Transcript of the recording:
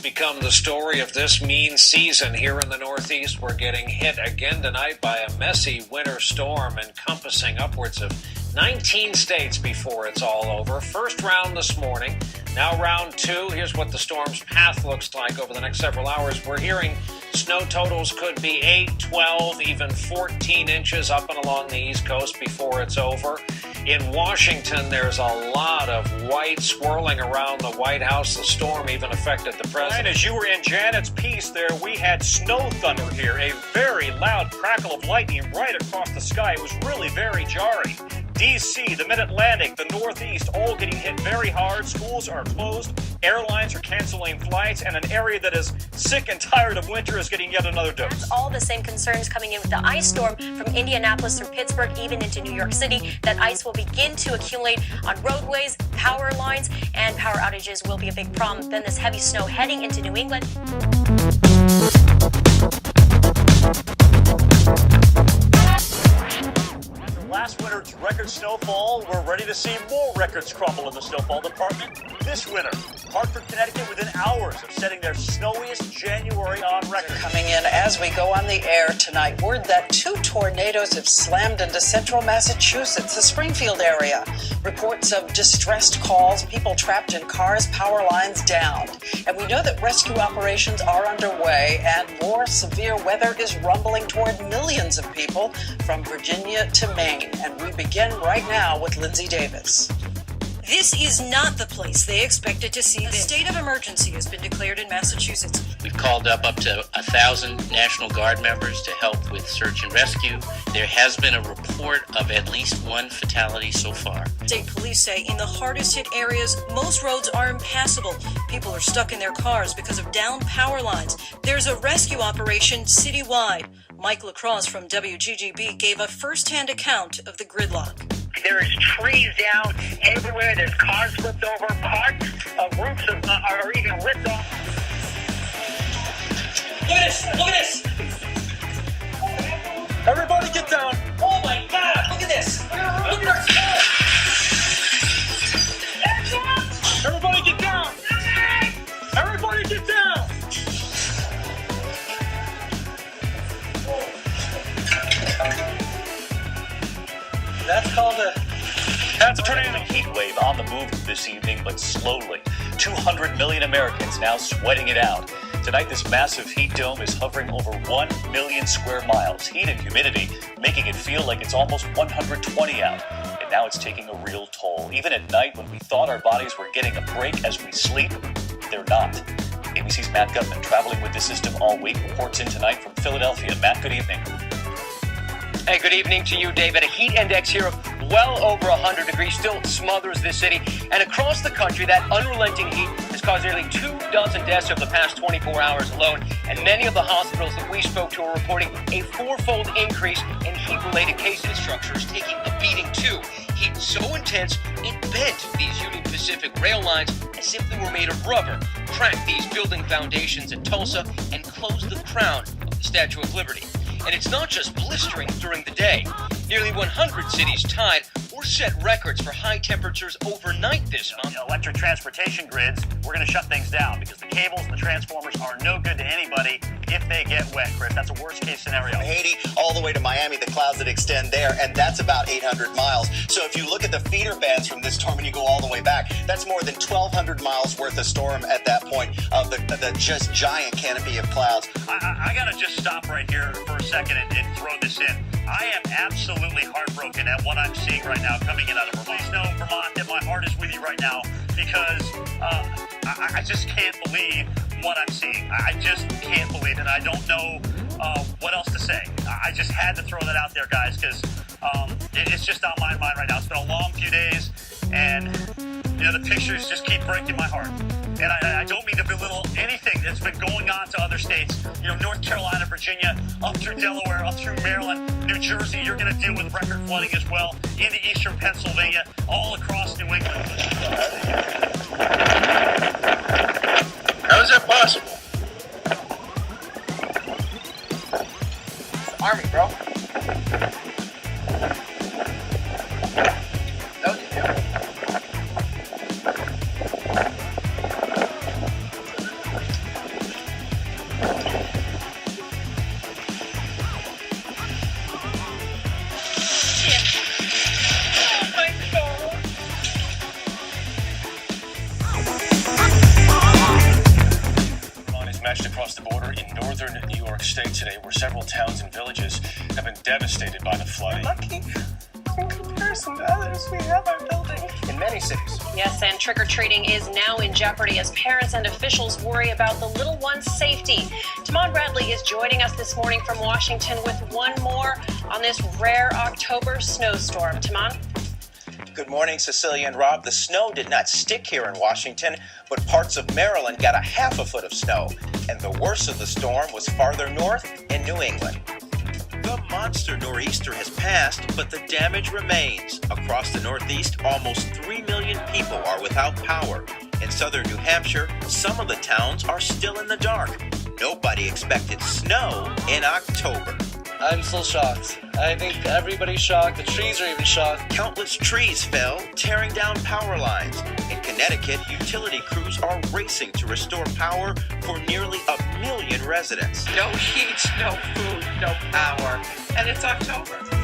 become the story of this mean season here in the Northeast. We're getting hit again tonight by a messy winter storm encompassing upwards of 19 states before it's all over. First round this morning, now round two. Here's what the storm's path looks like over the next several hours. We're hearing snow totals could be 8, 12, even 14 inches up and along the East Coast before it's over. In Washington, there's a lot of white swirling around the White House. The storm even affected the president. And as you were in Janet's piece there, we had snow thunder here, a very loud crackle of lightning right across the sky. It was really very jarring. D.C., the Mid-Atlantic, the Northeast, all getting hit very hard. Schools are closed. Airlines are canceling flights. And an area that is sick and tired of winter is getting yet another dose. That's all the same concerns coming in with the ice storm from Indianapolis through Pittsburgh, even into New York City. That ice will begin to accumulate on roadways, power lines, and power outages will be a big problem. Then this heavy snow heading into New England. Last winter's record snowfall, we're ready to see more records crumble in the snowfall department this winter. Hartford, Connecticut within hours of setting their snowiest January on record. Coming in as we go on the air tonight, word that 2 tornadoes have slammed into central Massachusetts, the Springfield area. Reports of distressed calls, people trapped in cars, power lines down. And we know that rescue operations are underway and more severe weather is rumbling toward millions of people from Virginia to Maine. And we begin right now with Lindsay Davis. This is not the place they expected to see this. A state of emergency has been declared in Massachusetts. We've called up to 1,000 National Guard members to help with search and rescue. There has been a report of at least 1 fatality so far. State police say in the hardest hit areas, most roads are impassable. People are stuck in their cars because of downed power lines. There's a rescue operation citywide. Mike LaCrosse from WGGB gave a first-hand account of the gridlock. There is trees down everywhere. There's cars flipped over. Parts of roofs are even ripped off. Look at this! Look at this! Everybody get down! Oh my God! Look at this! Look at our snow! Everybody get down! Everybody get down! That's a tornado. Heat wave on the move this evening, but slowly. 200 million Americans now sweating it out. Tonight, this massive heat dome is hovering over 1 million square miles. Heat and humidity making it feel like it's almost 120 out. And now it's taking a real toll. Even at night, when we thought our bodies were getting a break as we sleep, they're not. ABC's Matt Gutman, traveling with the system all week, reports in tonight from Philadelphia. Matt, good evening. Hey, good evening to you, David. A heat index here of well over 100 degrees still smothers this city. And across the country, that unrelenting heat has caused nearly 24 deaths over the past 24 hours alone. And many of the hospitals that we spoke to are reporting a 4-fold increase in heat-related cases. Structures taking a beating, too. Heat so intense, it bent these Union Pacific rail lines as if they were made of rubber, cracked these building foundations in Tulsa, and closed the crown of the Statue of Liberty. And it's not just blistering during the day. Nearly 100 cities tied or set records for high temperatures overnight this month. Electric transportation grids, we're going to shut things down because the cables and the transformers are no good to anybody if they get wet, Chris. That's a worst-case scenario. From Haiti all the way to Miami, the clouds that extend there, and that's about 800 miles. So if you look at the feeder bands from this storm and you go all the way back, that's more than 1,200 miles worth of storm at that point of the just giant canopy of clouds. I got to just stop right here for a second and throw this in. I am absolutely heartbroken at what I'm seeing right now coming in out of Vermont. Please know, Vermont, that my heart is with you right now because I just can't believe what I'm seeing. I just can't believe it. I don't know what else to say. I just had to throw that out there, guys, because it's just on my mind right now. It's been a long few days, and the pictures just keep breaking my heart. And I don't mean to belittle anything that's been going on to other states. North Carolina, Virginia, up through Delaware, up through Maryland, New Jersey. You're going to deal with record flooding as well into eastern Pennsylvania, all across New England. How is that possible? Army, bro. across the border in northern New York State today, where several towns and villages have been devastated by the flooding. Lucky. In comparison to others, we have our building. In many cities. Yes, and trick-or-treating is now in jeopardy as parents and officials worry about the little one's safety. Tamon Bradley is joining us this morning from Washington with one more on this rare October snowstorm. Tamon? Good morning, Cecilia and Rob. The snow did not stick here in Washington, but parts of Maryland got a half a foot of snow. And the worst of the storm was farther north in New England. The monster nor'easter has passed, but the damage remains. Across the Northeast, almost 3 million people are without power. In southern New Hampshire, some of the towns are still in the dark. Nobody expected snow in October. I'm still shocked. I think everybody's shocked. The trees are even shocked. Countless trees fell, tearing down power lines. In Connecticut, utility crews are racing to restore power for nearly 1 million residents. No heat, no food, no power. And it's October.